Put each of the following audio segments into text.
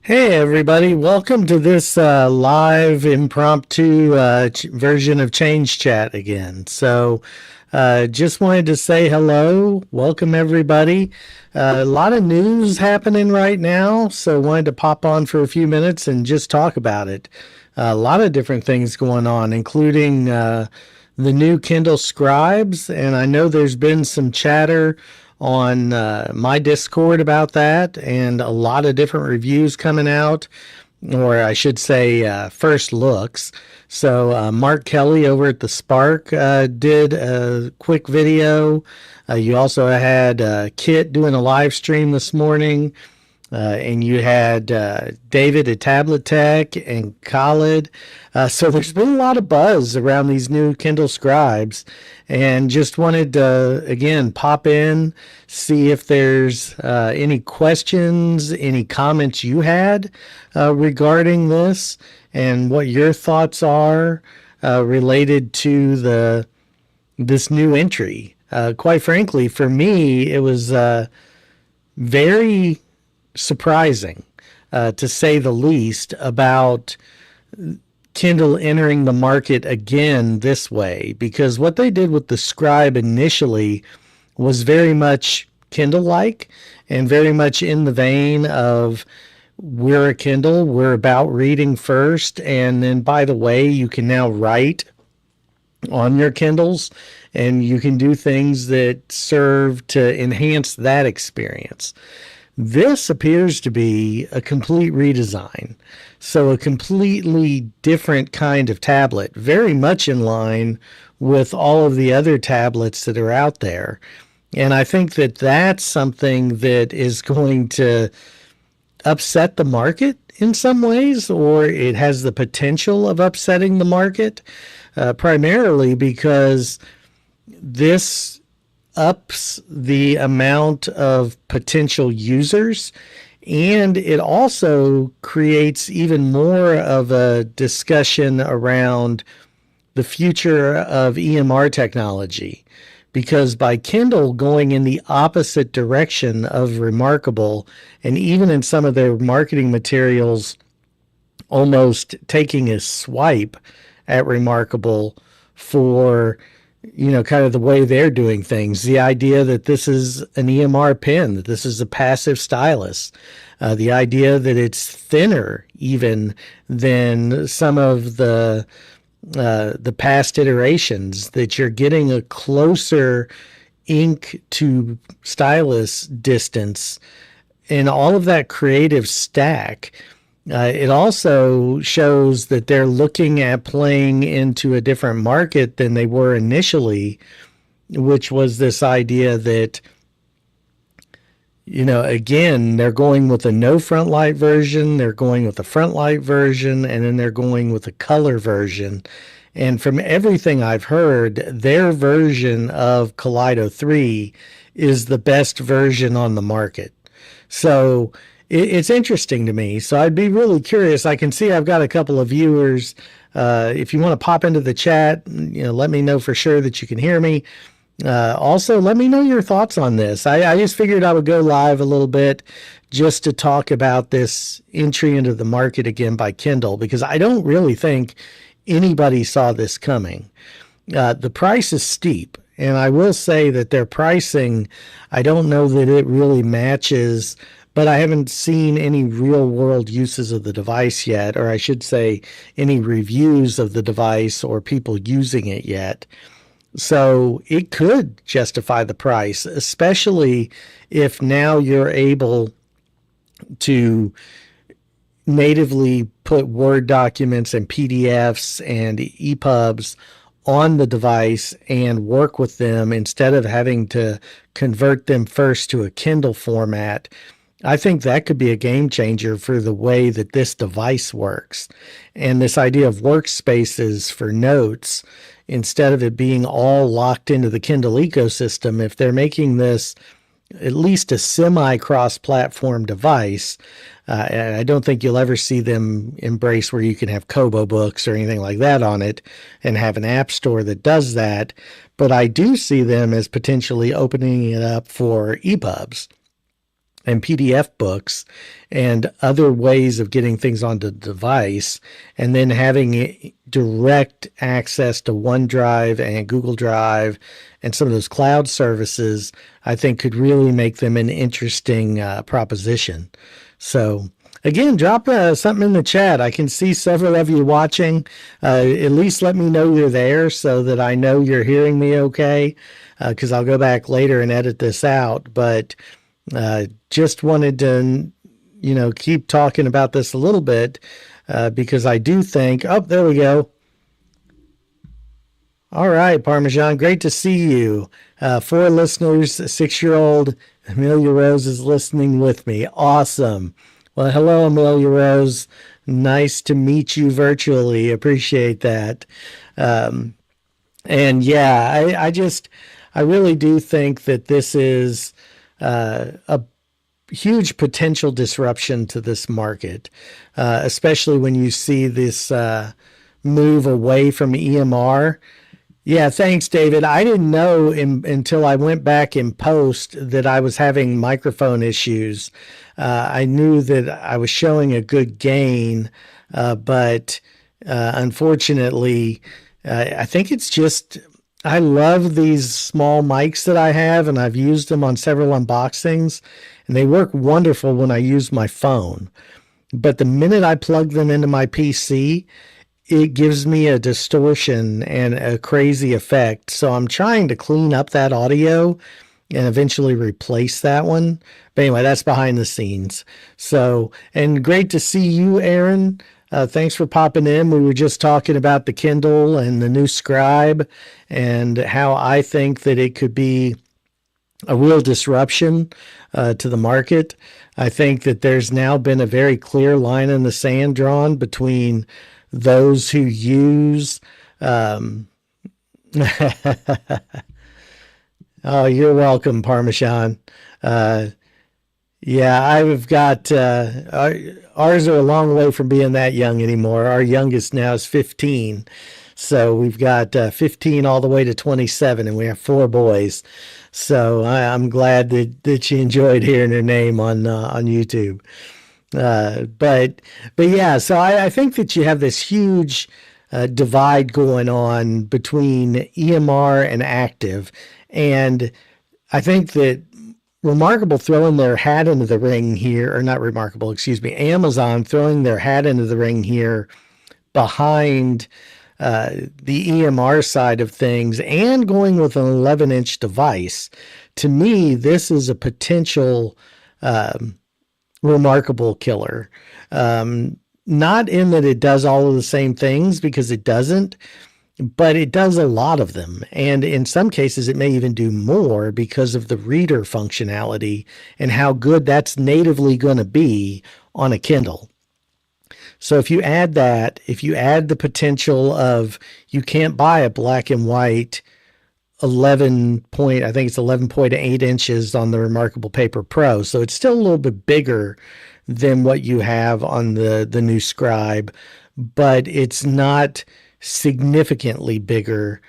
Hey everybody, welcome to this live impromptu version of Change Chat again. Just wanted to say hello, welcome everybody. A lot of news happening right now, so wanted to pop on for a few minutes and just talk about it. A lot of different things going on, including the new Kindle Scribes, and I know there's been some chatter on my Discord about that, and a lot of different reviews coming out, or I should say, first looks. Mark Kelly over at the Spark did a quick video. You also had Kit doing a live stream this morning. And you had David at Tablet Tech and Khalid. So there's been a lot of buzz around these new Kindle Scribes, and just wanted to, again, pop in, see if there's any questions, any comments you had regarding this, and what your thoughts are related to this new entry. Quite frankly, for me, it was very surprising, to say the least, about Kindle entering the market again this way, because what they did with the Scribe initially was very much Kindle-like and very much in the vein of, we're a Kindle, we're about reading first, and then, by the way, you can now write on your Kindles, and you can do things that serve to enhance that experience. This appears to be a complete redesign. So a completely different kind of tablet, very much in line with all of the other tablets that are out there. And I think that that's something that is going to upset the market in some ways, or it has the potential of upsetting the market, primarily because this ups the amount of potential users, and it also creates even more of a discussion around the future of EMR technology, because by Kindle going in the opposite direction of Remarkable, and even in some of their marketing materials almost taking a swipe at Remarkable for kind of the way they're doing things. The idea that this is an EMR pen, that this is a passive stylus, the idea that it's thinner even than some of the past iterations, that you're getting a closer ink to stylus distance, and all of that creative stack. It also shows that they're looking at playing into a different market than they were initially, which was this idea that, again, they're going with a no front light version, they're going with a front light version, and then they're going with a color version. And from everything I've heard, their version of Kaleido 3 is the best version on the market. So it's interesting to me. So I'd be really curious. I can see I've got a couple of viewers. If you want to pop into the chat, let me know for sure that you can hear me. Also, let me know your thoughts on this. I just figured I would go live a little bit just to talk about this entry into the market again by Kindle, because I don't really think anybody saw this coming. The price is steep, and I will say that their pricing, I don't know that it really matches, but I haven't seen any real world uses of the device yet, or I should say any reviews of the device or people using it yet. So it could justify the price, especially if now you're able to natively put Word documents and PDFs and EPUBs on the device and work with them instead of having to convert them first to a Kindle format. I think that could be a game changer for the way that this device works. And this idea of workspaces for notes, instead of it being all locked into the Kindle ecosystem, if they're making this at least a semi-cross-platform device, I don't think you'll ever see them embrace where you can have Kobo books or anything like that on it and have an app store that does that. But I do see them as potentially opening it up for EPUBs. and PDF books and other ways of getting things onto the device, and then having direct access to OneDrive and Google Drive and some of those cloud services, I think could really make them an interesting proposition. So again, drop something in the chat. I can see several of you watching. At least let me know you're there so that I know you're hearing me okay, because I'll go back later and edit this out. But just wanted to, keep talking about this a little bit because I do think, oh, there we go. All right, Parmesan, great to see you. 4 listeners, 6-year-old Amelia Rose is listening with me. Awesome. Well, hello, Amelia Rose. Nice to meet you virtually. Appreciate that. And yeah, I really do think that this is a huge potential disruption to this market, especially when you see this move away from EMR. Yeah, thanks, David. I didn't know until I went back in post that I was having microphone issues. I knew that I was showing a good gain, but unfortunately, I think it's just, I love these small mics that I have, and I've used them on several unboxings, and they work wonderful when I use my phone. But the minute I plug them into my PC, it gives me a distortion and a crazy effect. So I'm trying to clean up that audio and eventually replace that one. But anyway, that's behind the scenes. So, and great to see you, Aaron. Thanks for popping in. We were just talking about the Kindle and the new Scribe and how I think that it could be a real disruption to the market. I think that there's now been a very clear line in the sand drawn between those who use oh, you're welcome, Parmesan. Yeah, I've got ours are a long way from being that young anymore. Our youngest now is 15. So we've got 15 all the way to 27, and we have 4 boys. So I'm glad that you enjoyed hearing her name on YouTube. But yeah, so I think that you have this huge divide going on between EMR and active. And I think that Remarkable throwing their hat into the ring here, or not Remarkable, excuse me, Amazon throwing their hat into the ring here behind the EMR side of things and going with an 11-inch device. To me, this is a potential Remarkable killer. Not in that it does all of the same things, because it doesn't, but it does a lot of them. And in some cases, it may even do more because of the reader functionality and how good that's natively going to be on a Kindle. So if you add that, if you add the potential of, you can't buy a black and white 11.8 inches on the Remarkable Paper Pro. So it's still a little bit bigger than what you have on the new Scribe, but it's not significantly bigger.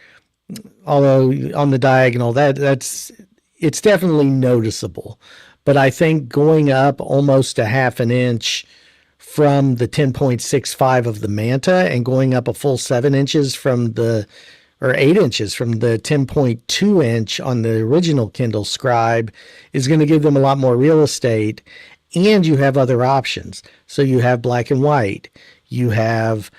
Although on the diagonal, it's definitely noticeable. But I think going up almost a half an inch from the 10.65 of the Manta and going up a full 7 inches from or 8 inches from the 10.2 inch on the original Kindle Scribe is going to give them a lot more real estate. And you have other options. So you have black and white. You have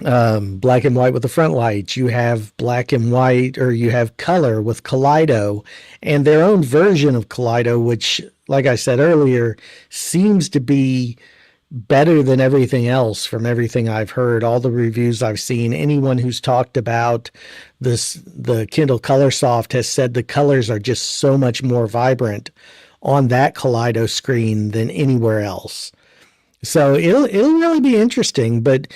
black and white with the front lights. You have black and white, or you have color with Kaleido and their own version of Kaleido, which, like I said earlier, seems to be better than everything else from everything I've heard, all the reviews I've seen. Anyone who's talked about this, the Kindle Colorsoft, has said the colors are just so much more vibrant on that Kaleido screen than anywhere else. So it'll really be interesting, but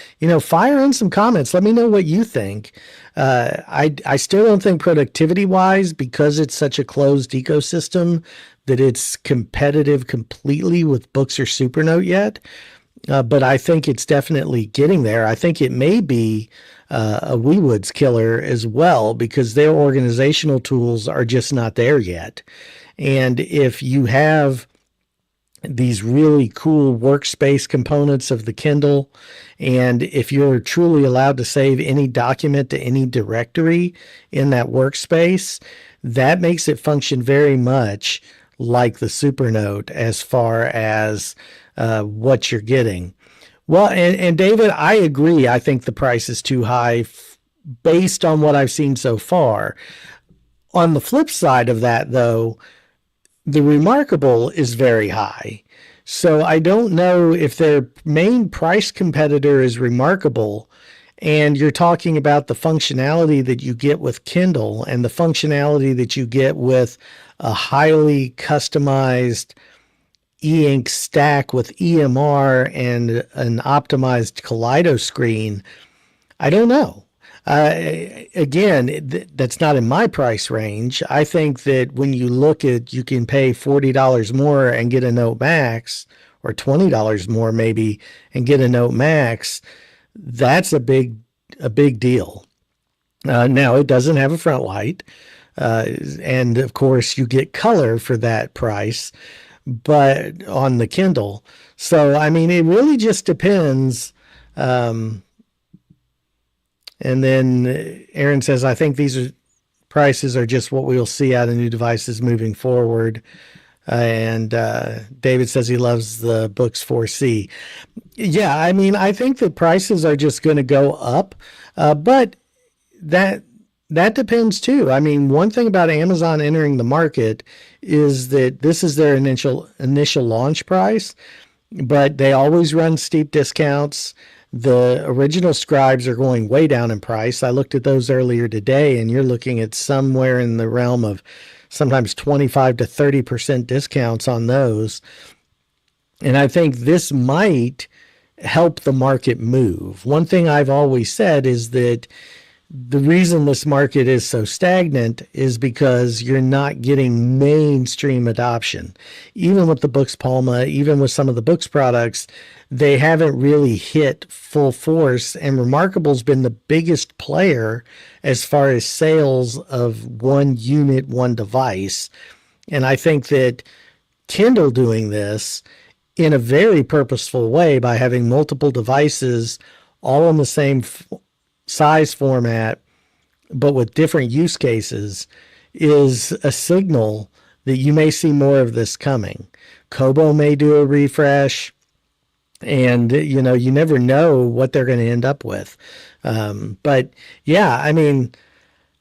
fire in some comments. Let me know what you think. I still don't think productivity wise, because it's such a closed ecosystem, that it's competitive completely with Books or Supernote yet. But I think it's definitely getting there. I think it may be a ViWoods killer as well, because their organizational tools are just not there yet. And if you have these really cool workspace components of the Kindle. And if you're truly allowed to save any document to any directory in that workspace, that makes it function very much like the Supernote as far as what you're getting. Well, and David, I agree. I think the price is too high based on what I've seen so far. On the flip side of that, though, the Remarkable is very high. So I don't know if their main price competitor is Remarkable, and you're talking about the functionality that you get with Kindle and the functionality that you get with a highly customized e-ink stack with EMR and an optimized Kaleido screen. I don't know. Again, that's not in my price range. I think that when you look at, you can pay $40 more and get a Note Max, or $20 more maybe and get a Note Max. That's a big deal. Now it doesn't have a front light, and of course you get color for that price, but on the Kindle. So I mean, it really just depends. And then Aaron says, I think these prices are just what we'll see out of new devices moving forward. And David says he loves the BOOX 4C. Yeah, I mean, I think that prices are just going to go up, but that depends too. I mean, one thing about Amazon entering the market is that this is their initial launch price, but they always run steep discounts. The original Scribes are going way down in price. I looked at those earlier today, and you're looking at somewhere in the realm of sometimes 25 to 30% discounts on those. And I think this might help the market move. One thing I've always said is that the reason this market is so stagnant is because you're not getting mainstream adoption. Even with the BOOX Palma, even with some of the BOOX products, they haven't really hit full force, and Remarkable's been the biggest player as far as sales of one unit, one device. And I think that Kindle doing this in a very purposeful way by having multiple devices all in the same size format, but with different use cases, is a signal that you may see more of this coming. Kobo may do a refresh, and you never know what they're going to end up with. But yeah, I mean,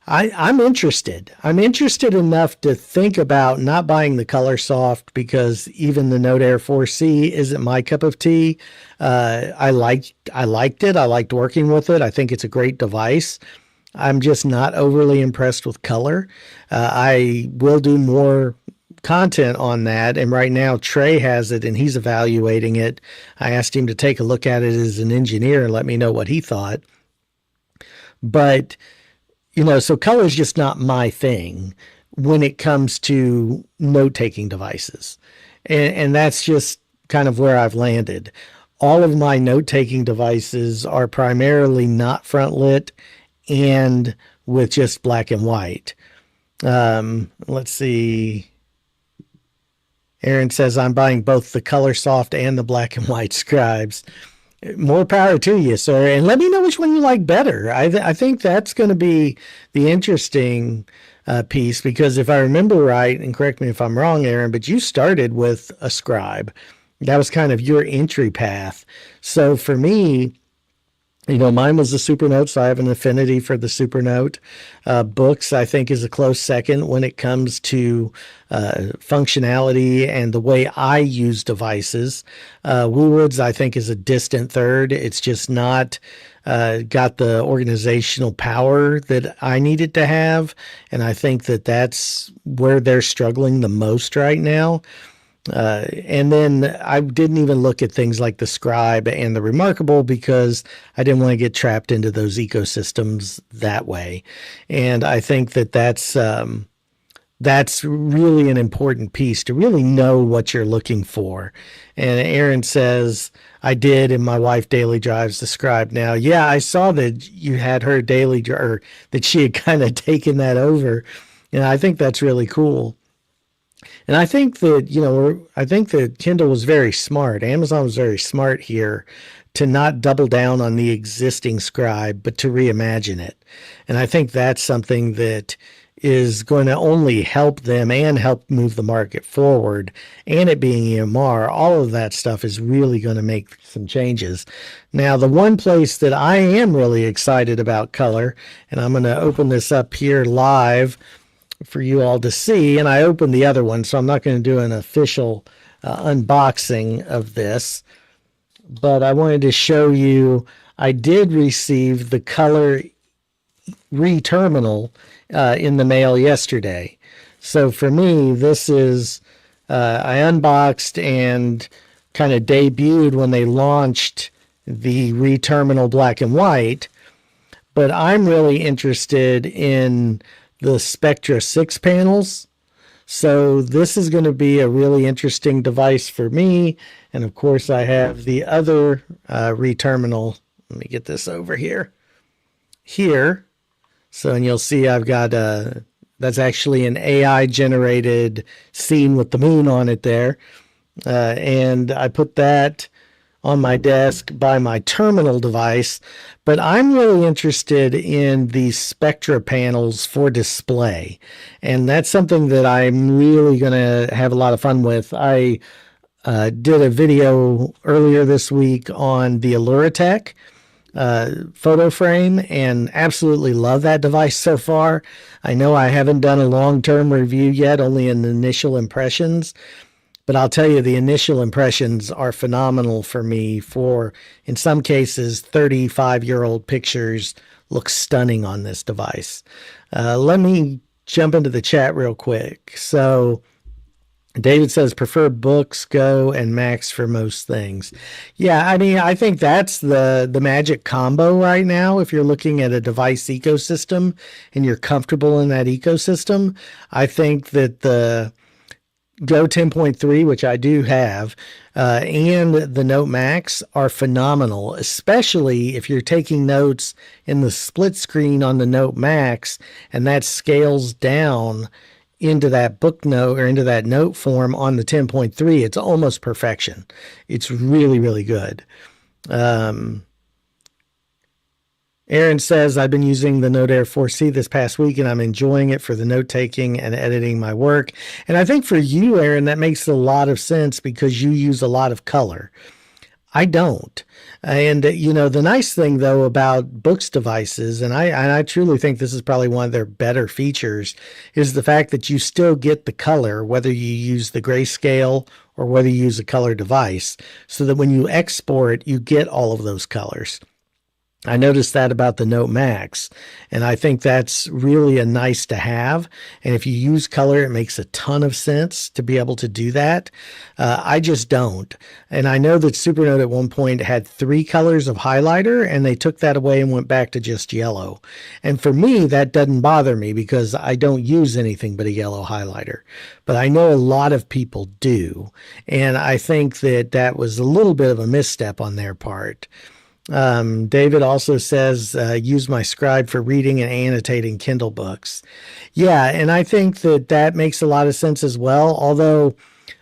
I'm interested. I'm interested enough to think about not buying the Color Soft, because even the Note Air 4C isn't my cup of tea. I liked it. I liked working with it. I think it's a great device. I'm just not overly impressed with color. I will do more content on that, and right now Trey has it and he's evaluating it. I asked him to take a look at it as an engineer and let me know what he thought. But so color is just not my thing when it comes to note-taking devices. And that's just kind of where I've landed. All of my note-taking devices are primarily not front lit and with just black and white. Let's see. Aaron says, I'm buying both the Color Soft and the black and white Scribes. More power to you, sir. And let me know which one you like better. I think that's going to be the interesting piece, because if I remember right, and correct me if I'm wrong, Aaron, but you started with a Scribe. That was kind of your entry path. So for me, mine was the Supernote, so I have an affinity for the Supernote. BOOX, I think, is a close second when it comes to functionality and the way I use devices. ViWoods, I think, is a distant third. It's just not got the organizational power that I need it to have, and I think that that's where they're struggling the most right now. And then I didn't even look at things like the Scribe and the Remarkable, because I didn't want to get trapped into those ecosystems that way. And I think that that's really an important piece, to really know what you're looking for. And Aaron says, I did, and my wife daily drives the Scribe now. Yeah, I saw that you had her daily, or that she had kind of taken that over. And I think that's really cool. And I think that, I think that Kindle was very smart. Amazon was very smart here to not double down on the existing Scribe, but to reimagine it. And I think that's something that is going to only help them and help move the market forward. And it being EMR, all of that stuff is really going to make some changes. Now, the one place that I am really excited about color, and I'm going to open this up here live for you all to see, and I opened the other one, so I'm not going to do an official unboxing of this, but I wanted to show you I did receive the color re-terminal in the mail yesterday. So for me, this is I unboxed and kind of debuted when they launched the re-terminal black and white, but I'm really interested in the Spectra 6 panels. So this is going to be a really interesting device for me. And of course, I have the other re-terminal. Let me get this over here. So, and you'll see I've got that's actually an AI generated scene with the moon on it there. And I put that on my desk by my terminal device, but I'm really interested in these Spectra panels for display. And that's something that I'm really going to have a lot of fun with. I did a video earlier this week on the Alluratech photo frame and absolutely love that device so far. I know I haven't done a long-term review yet, only an initial impressions. But I'll tell you, the initial impressions are phenomenal for me. For, in some cases, 35-year-old pictures look stunning on this device. Let me jump into the chat real quick. So David says, prefer Books, Go, and Max for most things. Yeah, I mean, I think that's the magic combo right now. If you're looking at a device ecosystem and you're comfortable in that ecosystem, I think that the Go 10.3, which I do have, and the Note Max are phenomenal, especially if you're taking notes in the split screen on the Note Max, and that scales down into that book note or into that note form on the 10.3. It's almost perfection. It's really, really good. Aaron says, I've been using the Note Air 4C this past week, and I'm enjoying it for the note-taking and editing my work. And I think for you, Aaron, that makes a lot of sense because you use a lot of color. I don't. And, the nice thing, though, about Books devices, and I truly think this is probably one of their better features, is the fact that you still get the color, whether you use the grayscale or whether you use a color device, so that when you export, you get all of those colors. I noticed that about the Note Max, and I think that's really a nice to have. And if you use color, it makes a ton of sense to be able to do that. I just don't. And I know that Supernote at one point had 3 colors of highlighter, and they took that away and went back to just yellow. And for me, that doesn't bother me because I don't use anything but a yellow highlighter. But I know a lot of people do. And I think that that was a little bit of a misstep on their part. David also says, use my Scribe for reading and annotating Kindle books. Yeah, and I think that that makes a lot of sense as well. Although,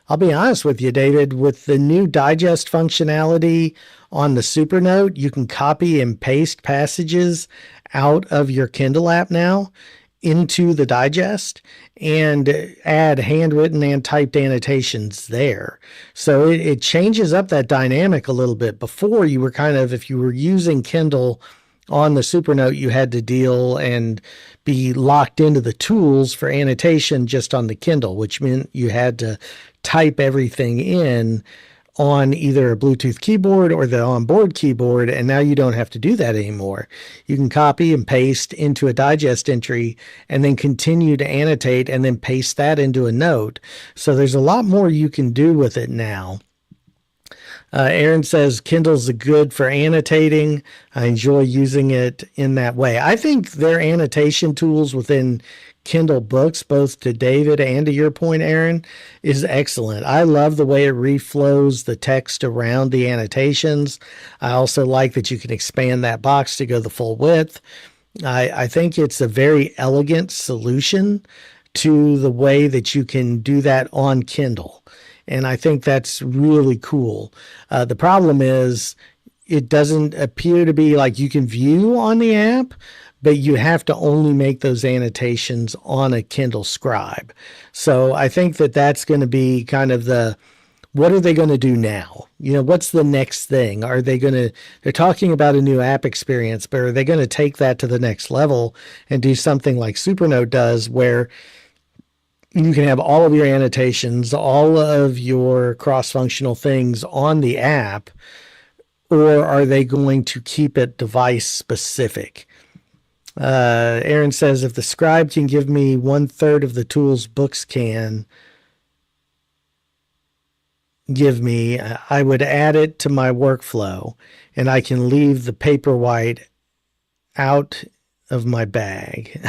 I'll be honest with you, David, with the new digest functionality on the Supernote, you can copy and paste passages out of your Kindle app now into the digest and add handwritten and typed annotations there. So it changes up that dynamic a little bit. Before, you were kind of, if you were using Kindle on the Supernote, you had to deal and be locked into the tools for annotation just on the Kindle, which meant you had to type everything in on either a Bluetooth keyboard or the onboard keyboard, and now you don't have to do that anymore. You can copy and paste into a digest entry and then continue to annotate and then paste that into a note. So there's a lot more you can do with it now. Aaron says Kindle's good for annotating. I enjoy using it in that way. I think their annotation tools within Kindle books, both to David and to your point, Aaron, is excellent. I love the way it reflows the text around the annotations. I also like that you can expand that box to go the full width. I think it's a very elegant solution to the way that you can do that on Kindle. And I think that's really cool. The problem is it doesn't appear to be like you can view on the app, but you have to only make those annotations on a Kindle Scribe. So I think that that's going to be kind of what are they going to do now? What's the next thing? They're talking about a new app experience, but are they going to take that to the next level and do something like Supernote does, where you can have all of your annotations, all of your cross-functional things on the app, or are they going to keep it device specific? Aaron says, if the Scribe can give me 1/3 of the tools BOOX can give me, I would add it to my workflow, and I can leave the Paperwhite out of my bag.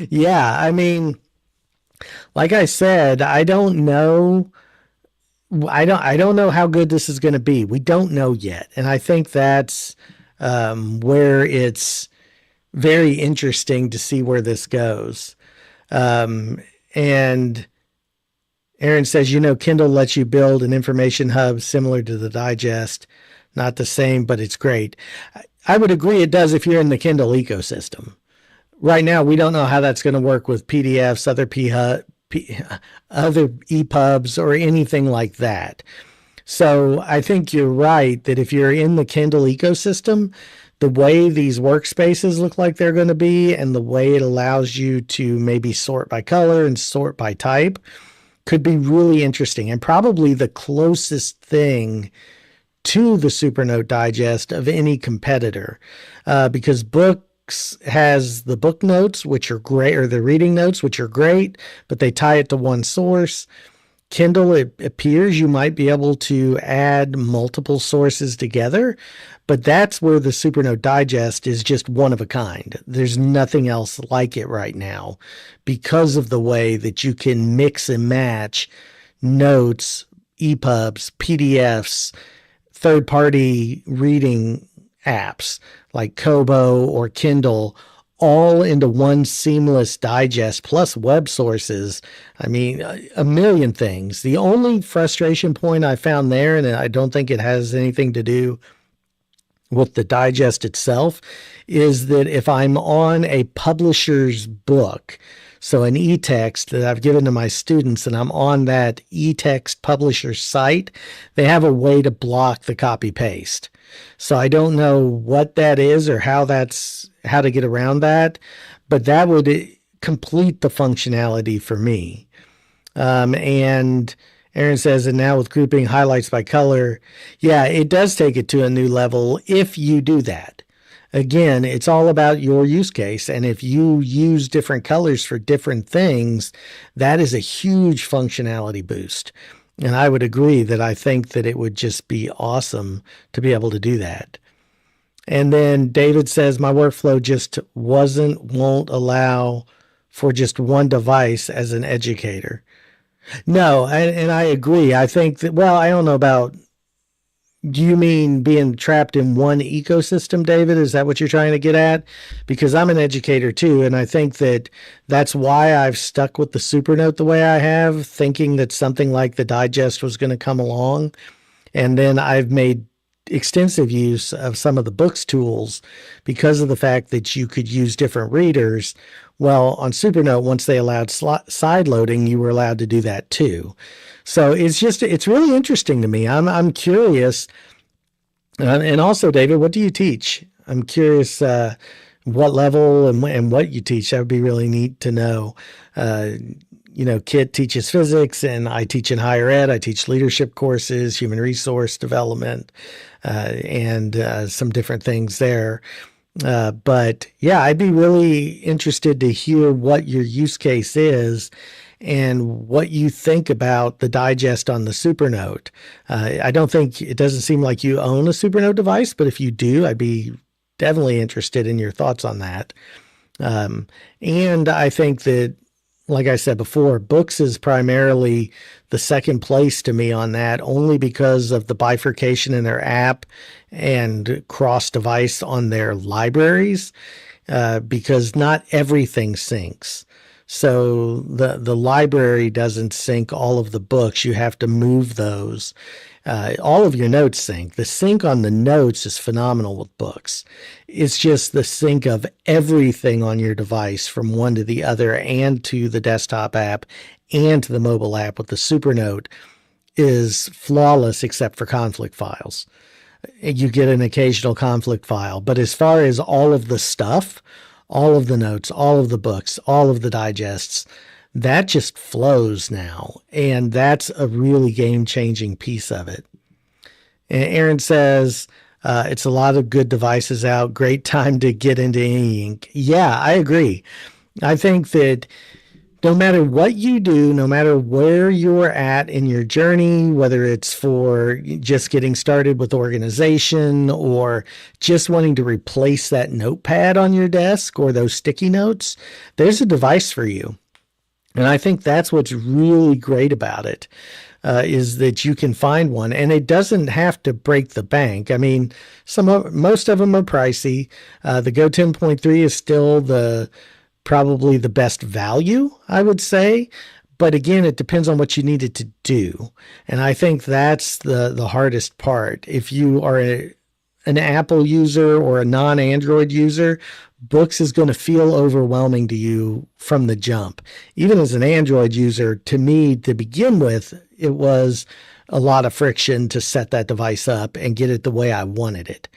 Yeah, I mean, like I said, I don't know. I don't know how good this is going to be. We don't know yet, and I think that's where it's very interesting to see where this goes. And Aaron says, Kindle lets you build an information hub similar to the Digest. Not the same, but it's great. I would agree it does if you're in the Kindle ecosystem. Right now, we don't know how that's going to work with PDFs, other EPUBs, or anything like that. So I think you're right that if you're in the Kindle ecosystem, the way these workspaces look like they're going to be, and the way it allows you to maybe sort by color and sort by type, could be really interesting, and probably the closest thing to the Supernote Digest of any competitor, because BOOX has the book notes, which are great, or the reading notes, which are great, but they tie it to one source. Kindle, it appears you might be able to add multiple sources together, but that's where the Supernote Digest is just one of a kind. There's nothing else like it right now because of the way that you can mix and match notes, EPUBs, PDFs, third-party reading apps like Kobo or Kindle, all into one seamless digest, plus web sources. I mean, a million things. The only frustration point I found there, and I don't think it has anything to do with the digest itself, is that if I'm on a publisher's book, so an e-text that I've given to my students, and I'm on that e-text publisher site, they have a way to block the copy paste. So I don't know what that is or how to get around that, but that would complete the functionality for me. And Aaron says, and now with grouping highlights by color, yeah, it does take it to a new level if you do that. Again, it's all about your use case. And if you use different colors for different things, that is a huge functionality boost. And I would agree that I think that it would just be awesome to be able to do that. And then David says, my workflow just won't allow for just one device as an educator. No, and I agree. I think that, well, I don't know about, do you mean being trapped in one ecosystem, David? Is that what you're trying to get at? Because I'm an educator too, and I think that that's why I've stuck with the Supernote the way I have, thinking that something like the Digest was going to come along. And then I've made extensive use of some of the BOOX tools because of the fact that you could use different readers. Well, on Supernote, once they allowed side loading, you were allowed to do that too. So it's really interesting to me. I'm curious. And also, David, what do you teach? I'm curious what level and what you teach. That would be really neat to know. Kit teaches physics, and I teach in higher ed. I teach leadership courses, human resource development, and some different things there. But yeah, I'd be really interested to hear what your use case is and what you think about the digest on the Supernote. It doesn't seem like you own a Supernote device, but if you do, I'd be definitely interested in your thoughts on that. And I think that, like I said before, BOOX is primarily the second place to me on that, only because of the bifurcation in their app and cross-device on their libraries, because not everything syncs. So the library doesn't sync all of the books. You have to move those. All of your notes sync. The sync on the notes is phenomenal with books. It's just the sync of everything on your device from one to the other and to the desktop app and to the mobile app with the Supernote is flawless except for conflict files. You get an occasional conflict file, but as far as all of the stuff, all of the notes, all of the books, all of the digests, that just flows now. And that's a really game-changing piece of it. And Aaron says, it's a lot of good devices out. Great time to get into e-ink. Yeah, I agree. I think that no matter what you do, no matter where you're at in your journey, whether it's for just getting started with organization or just wanting to replace that notepad on your desk or those sticky notes, there's a device for you. And I think that's what's really great about it, is that you can find one, and it doesn't have to break the bank. I mean, most of them are pricey. The Go 10.3 is still probably the best value, I would say. But again, it depends on what you need it to do. And I think that's the hardest part. If you are an Apple user or a non-Android user, BOOX is going to feel overwhelming to you from the jump. Even as an Android user, to me, to begin with, it was a lot of friction to set that device up and get it the way I wanted it.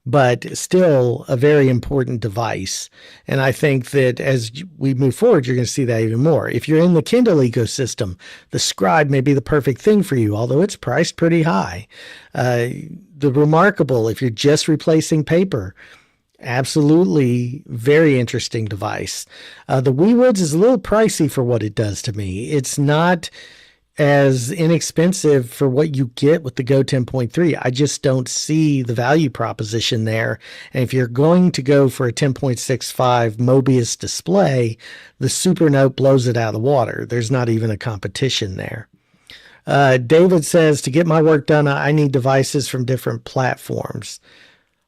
But still a very important device. And I think that as we move forward, you're going to see that even more. If you're in the Kindle ecosystem, the Scribe may be the perfect thing for you, although it's priced pretty high. The Remarkable, if you're just replacing paper, absolutely very interesting device. The ViWoods is a little pricey for what it does to me. It's not as inexpensive for what you get with the Go 10.3. I just don't see the value proposition there. And if you're going to go for a 10.65 Mobius display, the Supernote blows it out of the water. There's not even a competition there. David says, to get my work done, I need devices from different platforms.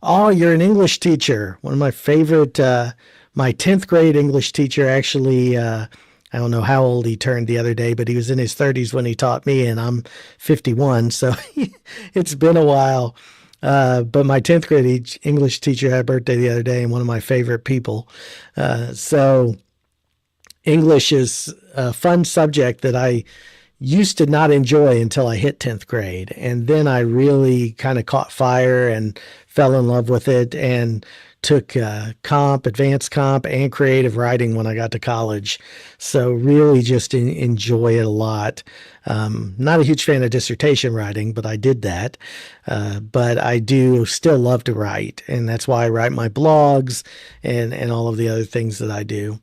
Oh, you're an English teacher. One of my favorite, my 10th grade English teacher actually, I don't know how old he turned the other day, but he was in his 30s when he taught me, and I'm 51, so it's been a while. But my 10th grade English teacher had a birthday the other day, and one of my favorite people. So English is a fun subject that I used to not enjoy until I hit 10th grade. And then I really kind of caught fire and fell in love with it and took advanced comp, and creative writing when I got to college. So really just enjoy it a lot. Not a huge fan of dissertation writing, but I did that. But I do still love to write, and that's why I write my blogs and all of the other things that I do.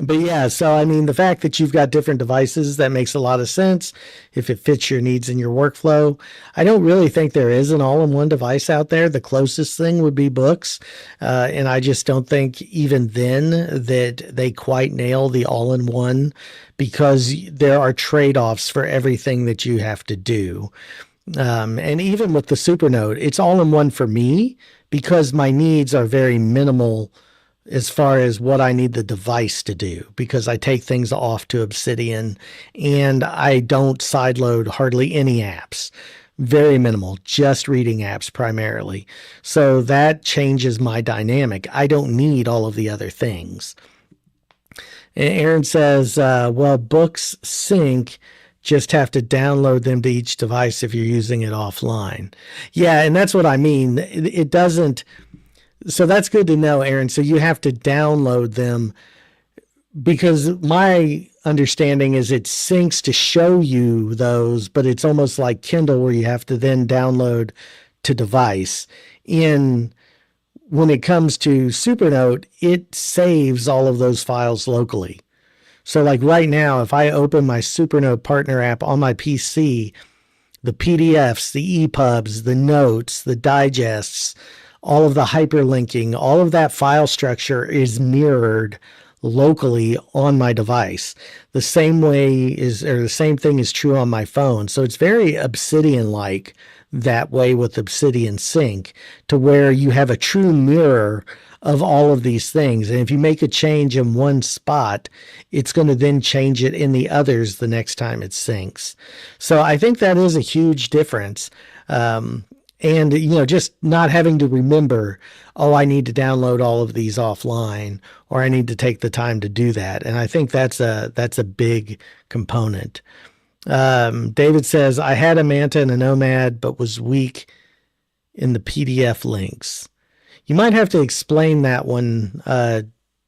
But yeah, so I mean, the fact that you've got different devices, that makes a lot of sense if it fits your needs and your workflow. I don't really think there is an all-in-one device out there. The closest thing would be BOOX. And I just don't think even then that they quite nail the all-in-one, because there are trade-offs for everything that you have to do. And even with the Supernote, it's all-in-one for me because my needs are very minimal as far as what I need the device to do, because I take things off to Obsidian and I don't sideload hardly any apps. Very minimal, just reading apps primarily. So that changes my dynamic. I don't need all of the other things. And Aaron says, well, BOOX sync, just have to download them to each device if you're using it offline. Yeah, and that's what I mean. It doesn't. So that's good to know, Aaron. So you have to download them, because my understanding is it syncs to show you those, but it's almost like Kindle where you have to then download to device. When it comes to Supernote, it saves all of those files locally. So like right now, if I open my Supernote partner app on my PC, the PDFs, the EPUBs, the notes, the digests, all of the hyperlinking, all of that file structure is mirrored locally on my device. The same thing is true on my phone. So it's very Obsidian-like that way with Obsidian Sync, to where you have a true mirror of all of these things. And if you make a change in one spot, it's going to then change it in the others the next time it syncs. So I think that is a huge difference. And, just not having to remember, oh, I need to download all of these offline, or I need to take the time to do that. And I think that's a big component. David says, I had a Manta and a Nomad, but was weak in the PDF links. You might have to explain that one,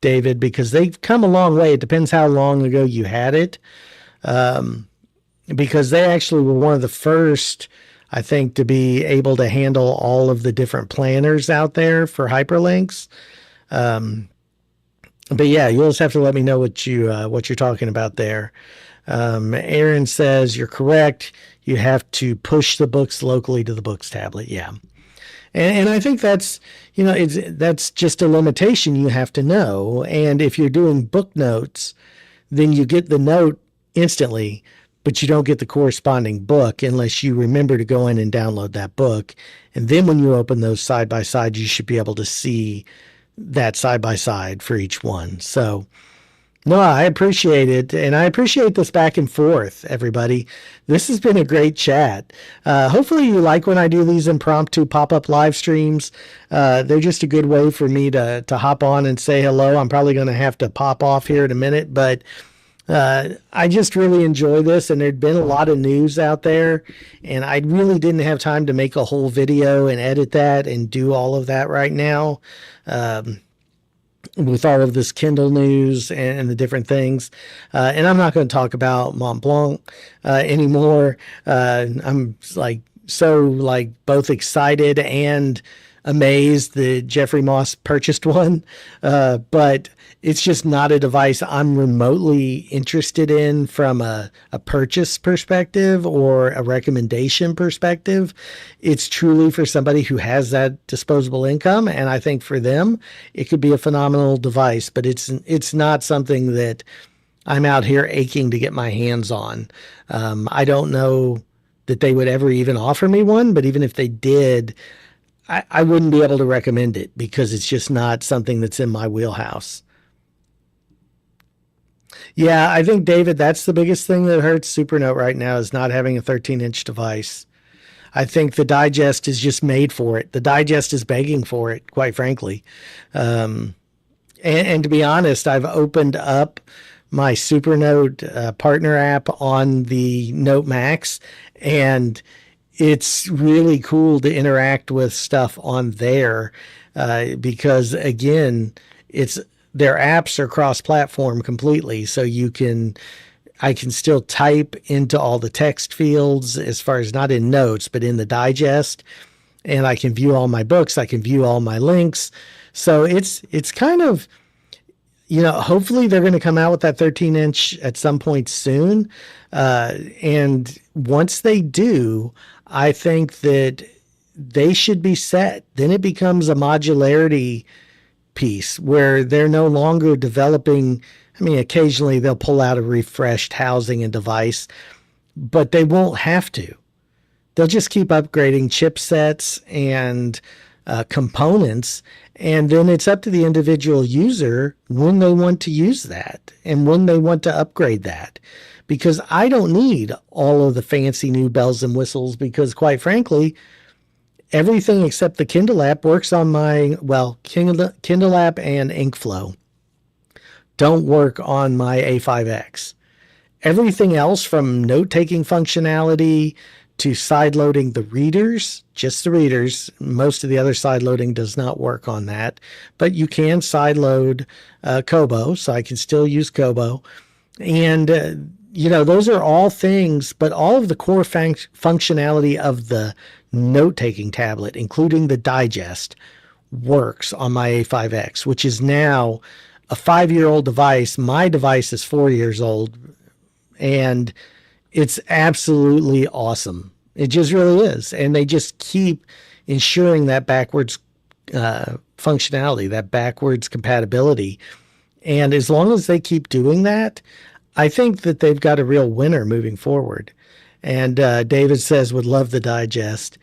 David, because they've come a long way. It depends how long ago you had it. Because they actually were one of the first, I think, to be able to handle all of the different planners out there for hyperlinks. But yeah, you'll just have to let me know what you're talking about there. Aaron says you're correct. You have to push the books locally to the Books tablet. Yeah. And I think that's, that's just a limitation you have to know. And if you're doing book notes, then you get the note instantly, but you don't get the corresponding book unless you remember to go in and download that book. And then when you open those side by side, you should be able to see that side by side for each one. So, no, I appreciate it. And I appreciate this back and forth, everybody. This has been a great chat. Hopefully you like when I do these impromptu pop-up live streams. They're just a good way for me to hop on and say hello. I'm probably going to have to pop off here in a minute, but I just really enjoy this, and there'd been a lot of news out there, and I really didn't have time to make a whole video and edit that and do all of that right now. With all of this Kindle news and the different things. And I'm not going to talk about Mont Blanc anymore. I'm both excited and amazed that Jeffrey Moss purchased one. But it's just not a device I'm remotely interested in from a purchase perspective or a recommendation perspective. It's truly for somebody who has that disposable income. And I think for them, it could be a phenomenal device, but it's not something that I'm out here aching to get my hands on. I don't know that they would ever even offer me one, but even if they did, I wouldn't be able to recommend it because it's just not something that's in my wheelhouse. Yeah, I think, David, that's the biggest thing that hurts Supernote right now is not having a 13-inch device. I think the digest is just made for it. The digest is begging for it, quite frankly. And to be honest, I've opened up my Supernote partner app on the Note Max, and it's really cool to interact with stuff on there because, again, their apps are cross-platform completely. So I can still type into all the text fields as far as not in notes, but in the digest, and I can view all my books. I can view all my links. So it's kind of, hopefully they're going to come out with that 13-inch at some point soon. And once they do, I think that they should be set. Then it becomes a modularity piece where they're no longer developing. I mean, occasionally they'll pull out a refreshed housing and device, but they won't have to. They'll just keep upgrading chipsets and components, and then it's up to the individual user when they want to use that and when they want to upgrade that. Because I don't need all of the fancy new bells and whistles because, quite frankly, everything except the Kindle app works on my, Kindle app and InkFlow don't work on my A5X. Everything else from note-taking functionality to side-loading the readers, just the readers, most of the other side-loading does not work on that, but you can side-load Kobo, so I can still use Kobo. And, those are all things, but all of the core functionality of the note-taking tablet, including the digest, works on my A5X, which is now a 5-year-old device. My device is 4 years old, and it's absolutely awesome. It just really is. And they just keep ensuring that backwards functionality, that backwards compatibility. And as long as they keep doing that, I think that they've got a real winner moving forward. And David says, would love the digest.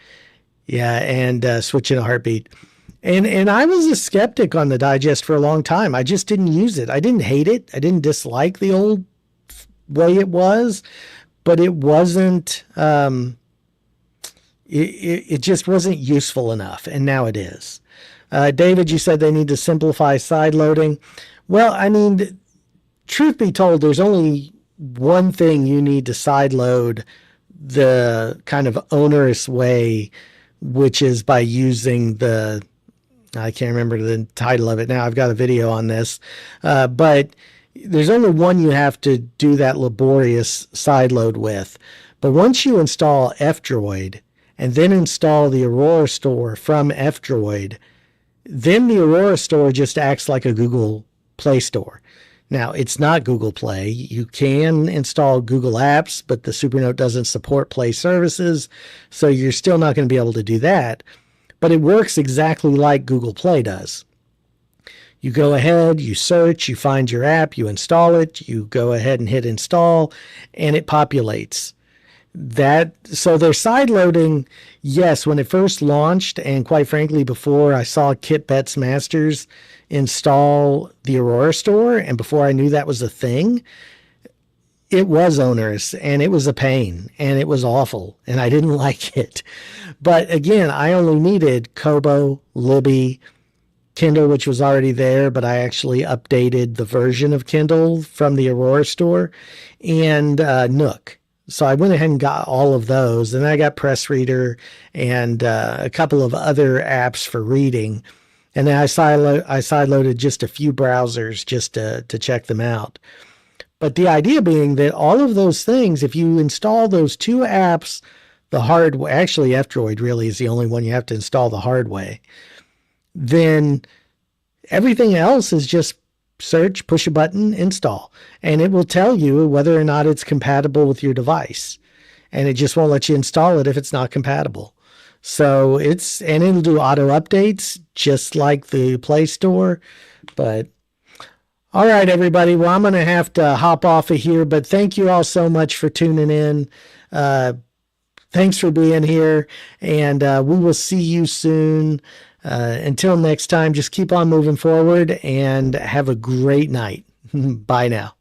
Yeah, and switch in a heartbeat. And I was a skeptic on the digest for a long time. I just didn't use it. I didn't hate it. I didn't dislike the old way it was, but it wasn't. It just wasn't useful enough, and now it is. David, you said they need to simplify side loading. Well, I mean, truth be told, there's only one thing you need to side load the kind of onerous way, which is by using the, I can't remember the title of it now. I've got a video on this, but there's only one you have to do that laborious side load with. But once you install F-Droid and then install the Aurora Store from F-Droid, then the Aurora Store just acts like a Google Play Store. Now, it's not Google Play. You can install Google Apps, but the Supernote doesn't support Play services, so you're still not going to be able to do that. But it works exactly like Google Play does. You go ahead, you search, you find your app, you install it, you go ahead and hit install, and it populates. So they're side loading, yes, when it first launched, and quite frankly, before I saw Kit Betts Masters install the Aurora Store, and before I knew that was a thing, it was onerous, and it was a pain, and it was awful, and I didn't like it. But again, I only needed Kobo, Libby, Kindle, which was already there, but I actually updated the version of Kindle from the Aurora Store, and Nook. So I went ahead and got all of those. And I got Press Reader and a couple of other apps for reading. And then I sideloaded just a few browsers just to check them out. But the idea being that all of those things, if you install those two apps, the hard way, actually F-Droid really is the only one you have to install the hard way, then everything else is just search, push a button, install, and it will tell you whether or not it's compatible with your device. And it just won't let you install it if it's not compatible. So and it'll do auto updates just like the Play Store. But all right, everybody. Well, I'm going to have to hop off of here, but thank you all so much for tuning in. Thanks for being here, and we will see you soon. Until next time, just keep on moving forward and have a great night. Bye now.